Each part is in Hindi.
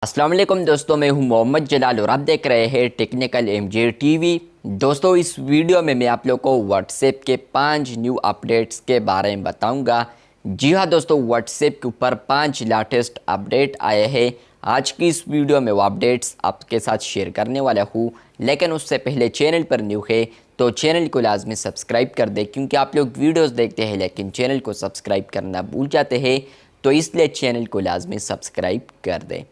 अस्सलाम वालेकुम दोस्तों, मैं हूं मोहम्मद जलाल और आप देख रहे हैं टेक्निकल एमजे टीवी। दोस्तों, इस वीडियो में मैं आप लोग को व्हाट्सएप के 5 न्यू अपडेट्स के बारे में बताऊंगा। जी हां दोस्तों, व्हाट्सएप के ऊपर 5 लेटेस्ट अपडेट आए हैं। आज की इस वीडियो में वो अपडेट्स आपके साथ शेयर करने वाला हूँ, लेकिन उससे पहले चैनल पर न्यू है तो चैनल को लाजमी सब्सक्राइब कर दें, क्योंकि आप लोग वीडियोज़ देखते हैं लेकिन चैनल को सब्सक्राइब करना भूल जाते हैं, तो इसलिए चैनल को लाजमी सब्सक्राइब कर दें।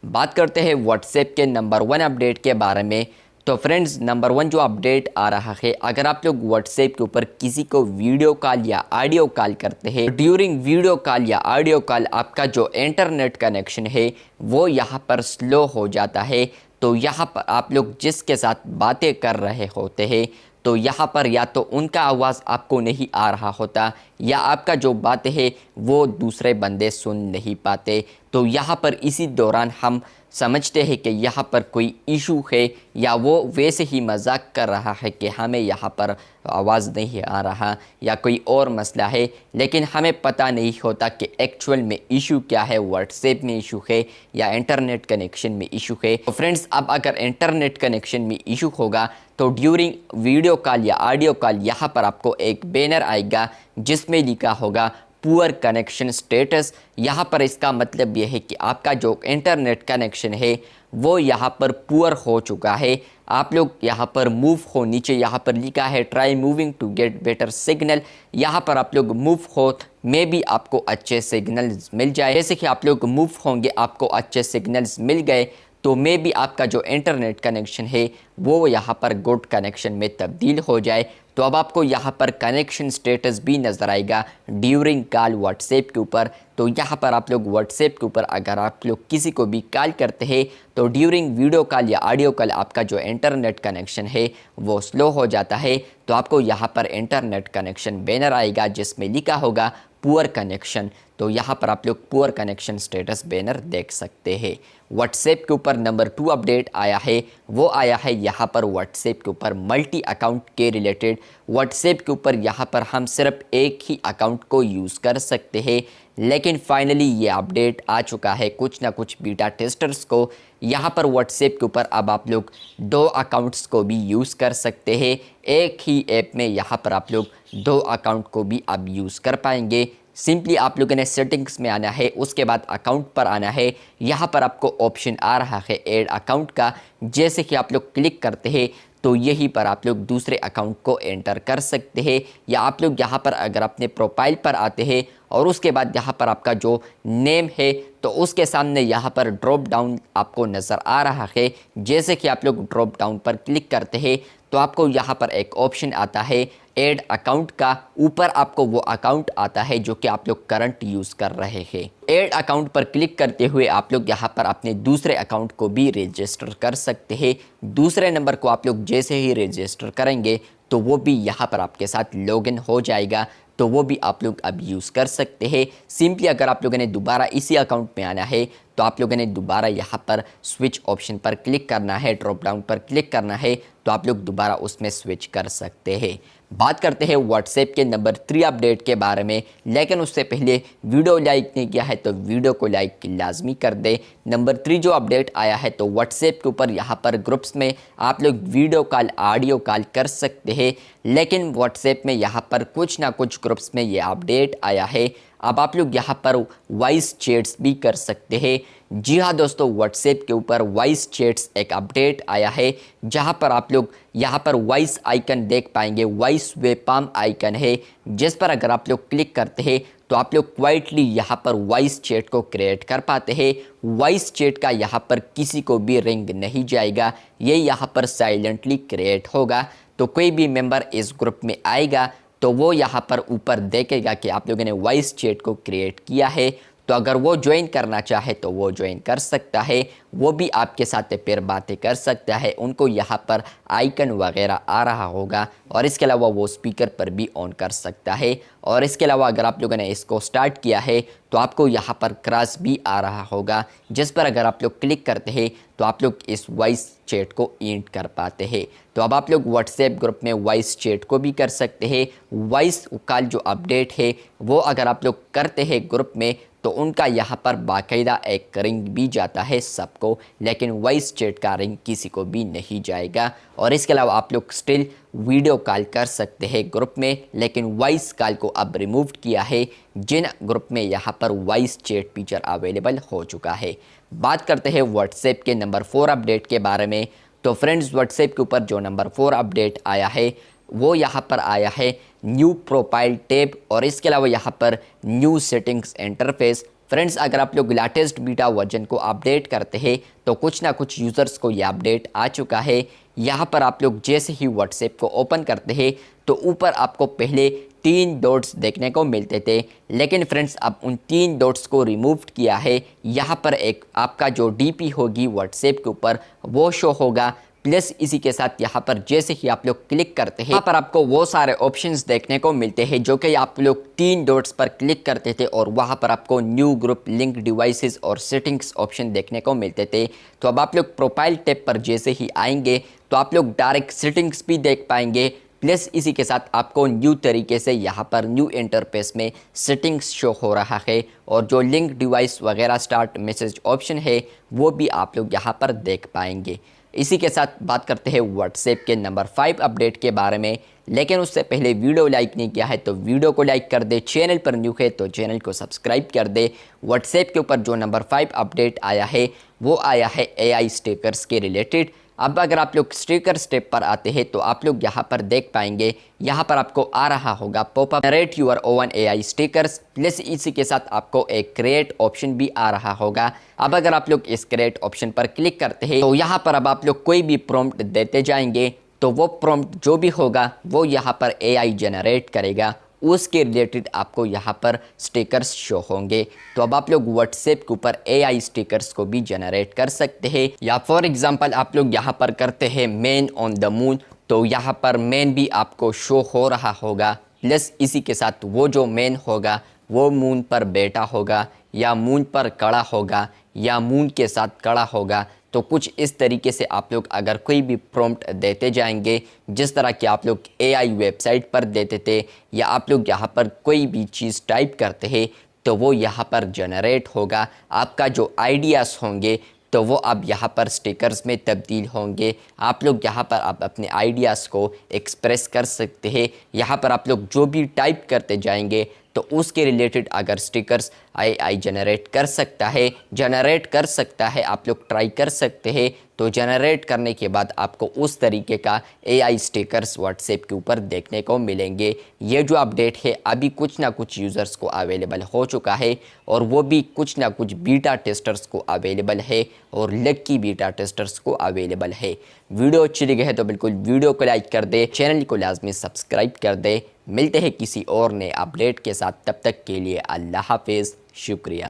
बात करते हैं व्हाट्सएप के नंबर 1 अपडेट के बारे में। तो फ्रेंड्स, नंबर 1 जो अपडेट आ रहा है, अगर आप लोग व्हाट्सएप के ऊपर किसी को वीडियो कॉल या ऑडियो कॉल करते हैं, ड्यूरिंग वीडियो कॉल या ऑडियो कॉल आपका जो इंटरनेट कनेक्शन है वो यहाँ पर स्लो हो जाता है। तो यहाँ पर आप लोग जिसके साथ बातें कर रहे होते हैं, तो यहाँ पर या तो उनका आवाज़ आपको नहीं आ रहा होता या आपका जो बातें है वो दूसरे बंदे सुन नहीं पाते। तो यहाँ पर इसी दौरान हम समझते हैं कि यहाँ पर कोई इशू है, या वो वैसे ही मजाक कर रहा है कि हमें यहाँ पर आवाज़ नहीं आ रहा या कोई और मसला है, लेकिन हमें पता नहीं होता कि एक्चुअल में इशू क्या है, व्हाट्सएप में इशू है या इंटरनेट कनेक्शन में इशू है। तो फ्रेंड्स, अब अगर इंटरनेट कनेक्शन में इशू होगा तो ड्यूरिंग वीडियो कॉल या ऑडियो कॉल यहाँ पर आपको एक बैनर आएगा जिसमें लिखा होगा पुअर कनेक्शन स्टेटस। यहाँ पर इसका मतलब ये है कि आपका जो इंटरनेट कनेक्शन है वो यहाँ पर पुअर हो चुका है। आप लोग यहाँ पर मूव हो, नीचे यहाँ पर लिखा है try moving to get better signal. यहाँ पर आप लोग मूव हो, में भी आपको अच्छे सिग्नल्स मिल जाए। जैसे कि आप लोग मूव होंगे, आपको अच्छे सिग्नल्स मिल गए तो मे भी आपका जो इंटरनेट कनेक्शन है वो यहाँ पर गुड कनेक्शन में तब्दील हो जाए। तो अब आपको यहाँ पर कनेक्शन स्टेटस भी नज़र आएगा ड्यूरिंग कॉल व्हाट्सएप के ऊपर। तो यहाँ पर आप लोग व्हाट्सएप के ऊपर अगर आप लोग किसी को भी कॉल करते हैं तो ड्यूरिंग वीडियो कॉल या ऑडियो कॉल आपका जो इंटरनेट कनेक्शन है वो स्लो हो जाता है। तो आपको यहाँ पर इंटरनेट कनेक्शन बैनर आएगा जिसमें लिखा होगा पुअर कनेक्शन। तो यहाँ पर आप लोग पुअर कनेक्शन स्टेटस बैनर देख सकते हैं। व्हाट्सएप के ऊपर नंबर 2 अपडेट आया है, वो आया है यहाँ पर व्हाट्सएप के ऊपर मल्टी अकाउंट के रिलेटेड। व्हाट्सएप के ऊपर यहाँ पर हम सिर्फ एक ही अकाउंट को यूज़ कर सकते हैं, लेकिन फाइनली ये अपडेट आ चुका है कुछ ना कुछ बीटा टेस्टर्स को। यहाँ पर व्हाट्सएप के ऊपर अब आप लोग 2 अकाउंट्स को भी यूज़ कर सकते हैं। एक ही ऐप में यहाँ पर आप लोग 2 अकाउंट को भी अब यूज़ कर पाएंगे। सिंपली आप लोगों ने सेटिंग्स में आना है, उसके बाद अकाउंट पर आना है। यहाँ पर आपको ऑप्शन आ रहा है ऐड अकाउंट का। जैसे कि आप लोग क्लिक करते हैं तो यहीं पर आप लोग दूसरे अकाउंट को एंटर कर सकते हैं, या आप लोग यहाँ पर अगर अपने प्रोफाइल पर आते हैं और उसके बाद यहाँ पर आपका जो नेम है तो उसके सामने यहाँ पर ड्रॉप डाउन आपको नज़र आ रहा है। जैसे कि आप लोग ड्रॉप डाउन पर क्लिक करते हैं तो आपको यहाँ पर एक ऑप्शन आता है ऐड अकाउंट का। ऊपर आपको वो अकाउंट आता है जो कि आप लोग करंट यूज़ कर रहे हैं। ऐड अकाउंट पर क्लिक करते हुए आप लोग यहाँ पर अपने दूसरे अकाउंट को भी रजिस्टर कर सकते हैं। दूसरे नंबर को आप लोग जैसे ही रजिस्टर करेंगे तो वो भी यहाँ पर आपके साथ लॉगिन हो जाएगा, तो वो भी आप लोग अब यूज़ कर सकते हैं। सिंपली अगर आप लोगों ने दोबारा इसी अकाउंट में आना है तो आप लोगों ने दोबारा यहाँ पर स्विच ऑप्शन पर क्लिक करना है, ड्रॉप डाउन पर क्लिक करना है, तो आप लोग दोबारा उसमें स्विच कर सकते हैं। बात करते हैं व्हाट्सएप के नंबर 3 अपडेट के बारे में, लेकिन उससे पहले वीडियो लाइक नहीं किया है तो वीडियो को लाइक लाजमी कर दे। नंबर 3 जो अपडेट आया है, तो व्हाट्सएप के ऊपर यहाँ पर ग्रुप्स में आप लोग वीडियो कॉल ऑडियो कॉल कर सकते हैं, लेकिन व्हाट्सएप में यहाँ पर कुछ ना कुछ ग्रुप्स में ये अपडेट आया है। अब आप लोग यहाँ पर वॉइस चैट्स भी कर सकते हैं। जी हाँ दोस्तों, व्हाट्सएप के ऊपर वॉइस चैट्स एक अपडेट आया है, जहाँ पर आप लोग यहाँ पर वॉइस आइकन देख पाएंगे। वॉइस वेबकैम आइकन है जिस पर अगर आप लोग क्लिक करते हैं तो आप लोग क्वाइटली यहाँ पर वॉइस चैट को क्रिएट कर पाते हैं। वॉइस चैट का यहाँ पर किसी को भी रिंग नहीं जाएगा, ये यहाँ पर साइलेंटली क्रिएट होगा। तो कोई भी मेंबर इस ग्रुप में आएगा तो वो यहाँ पर ऊपर देखेगा कि आप लोगों ने वॉइस चैट को क्रिएट किया है, तो अगर वो ज्वाइन करना चाहे तो वो ज्वाइन कर सकता है, वो भी आपके साथ फिर बातें कर सकता है। उनको यहाँ पर आइकन वगैरह आ रहा होगा, और इसके अलावा वो स्पीकर पर भी ऑन कर सकता है। और इसके अलावा अगर आप लोगों ने इसको स्टार्ट किया है तो आपको यहाँ पर क्रॉस भी आ रहा होगा, जिस पर अगर आप लोग क्लिक करते हैं तो आप लोग इस वॉइस चैट को एंड कर पाते हैं। तो अब आप लोग व्हाट्सएप ग्रुप में वॉइस चैट को भी कर सकते हैं। वॉइस कॉल जो अपडेट है वो अगर आप लोग करते हैं ग्रुप में तो उनका यहाँ पर बाकायदा एक रिंग भी जाता है सबको, लेकिन वॉइस चैट का रिंग किसी को भी नहीं जाएगा। और इसके अलावा आप लोग स्टिल वीडियो कॉल कर सकते हैं ग्रुप में, लेकिन वॉइस कॉल को अब रिमूव किया है जिन ग्रुप में यहाँ पर वॉइस चैट फीचर अवेलेबल हो चुका है। बात करते हैं व्हाट्सएप के नंबर 4 अपडेट के बारे में। तो फ्रेंड्स, व्हाट्सएप के ऊपर जो नंबर 4 अपडेट आया है वो यहाँ पर आया है न्यू प्रोफाइल टैब और इसके अलावा यहाँ पर न्यू सेटिंग्स इंटरफेस। फ्रेंड्स, अगर आप लोग लेटेस्ट बीटा वर्जन को अपडेट करते हैं तो कुछ ना कुछ यूज़र्स को ये अपडेट आ चुका है। यहाँ पर आप लोग जैसे ही व्हाट्सएप को ओपन करते हैं तो ऊपर आपको पहले 3 डॉट्स देखने को मिलते थे, लेकिन फ्रेंड्स अब उन 3 डॉट्स को रिमूव किया है। यहाँ पर एक आपका जो डीपी होगी व्हाट्सएप के ऊपर वो शो होगा, प्लस इसी के साथ यहाँ पर जैसे ही आप लोग क्लिक करते हैं यहाँ पर आपको वो सारे ऑप्शंस देखने को मिलते हैं जो कि आप लोग 3 डॉट्स पर क्लिक करते थे और वहाँ पर आपको न्यू ग्रुप, लिंक डिवाइसेस और सेटिंग्स ऑप्शन देखने को मिलते थे। तो अब आप लोग प्रोफाइल टैब पर जैसे ही आएंगे तो आप लोग डायरेक्ट सेटिंग्स भी देख पाएंगे, प्लस इसी के साथ आपको न्यू तरीके से यहाँ पर न्यू इंटरफेस में सेटिंग्स शो हो रहा है और जो लिंक डिवाइस वगैरह स्टार्ट मैसेज ऑप्शन है वो भी आप लोग यहाँ पर देख पाएंगे। इसी के साथ बात करते हैं व्हाट्सएप के नंबर 5 अपडेट के बारे में, लेकिन उससे पहले वीडियो लाइक नहीं किया है तो वीडियो को लाइक कर दे, चैनल पर न्यू है तो चैनल को सब्सक्राइब कर दे। व्हाट्सएप के ऊपर जो नंबर 5 अपडेट आया है वो आया है एआई स्टिकर्स के रिलेटेड। अब अगर आप लोग स्टिकर स्टेप पर आते हैं तो आप लोग यहाँ पर देख पाएंगे, यहाँ पर आपको आ रहा होगा popup generate your oven AI stickers, plus इसी के साथ आपको एक क्रिएट ऑप्शन भी आ रहा होगा। अब अगर आप लोग इस क्रिएट ऑप्शन पर क्लिक करते हैं तो यहाँ पर अब आप लोग कोई भी प्रॉम्प्ट देते जाएंगे तो वो प्रॉम्प्ट जो भी होगा वो यहाँ पर एआई जनरेट करेगा, उसके रिलेटेड आपको यहाँ पर स्टिकर्स शो होंगे। तो अब आप लोग व्हाट्सएप के ऊपर एआई स्टिकर्स को भी जनरेट कर सकते हैं, या फॉर एग्जांपल आप लोग यहाँ पर करते हैं मैन ऑन द मून तो यहाँ पर मैन भी आपको शो हो रहा होगा, प्लस इसी के साथ वो जो मैन होगा वो मून पर बैठा होगा या मून पर खड़ा होगा या मून के साथ खड़ा होगा। तो कुछ इस तरीके से आप लोग अगर कोई भी प्रॉम्प्ट देते जाएंगे जिस तरह कि आप लोग एआई वेबसाइट पर देते थे या आप लोग यहाँ पर कोई भी चीज़ टाइप करते हैं तो वो यहाँ पर जनरेट होगा। आपका जो आइडियाज़ होंगे तो वो अब यहाँ पर स्टिकर्स में तब्दील होंगे। आप लोग यहाँ पर आप अपने आइडियाज़ को एक्सप्रेस कर सकते हैं। यहाँ पर आप लोग जो भी टाइप करते जाएंगे तो उसके रिलेटेड अगर स्टिकर्स एआई जनरेट कर सकता है आप लोग ट्राई कर सकते हैं। तो जनरेट करने के बाद आपको उस तरीके का एआई स्टिकर्स व्हाट्सएप के ऊपर देखने को मिलेंगे। ये जो अपडेट है अभी कुछ ना कुछ यूज़र्स को अवेलेबल हो चुका है और वो भी कुछ ना कुछ बीटा टेस्टर्स को अवेलेबल है और लकी बीटा टेस्टर्स को अवेलेबल है। वीडियो अच्छी लगी है तो बिल्कुल वीडियो को लाइक कर दे, चैनल को लाजमी सब्सक्राइब कर दे। मिलते हैं किसी और नए अपडेट के साथ, तब तक के लिए अल्लाह हाफिज़, शुक्रिया।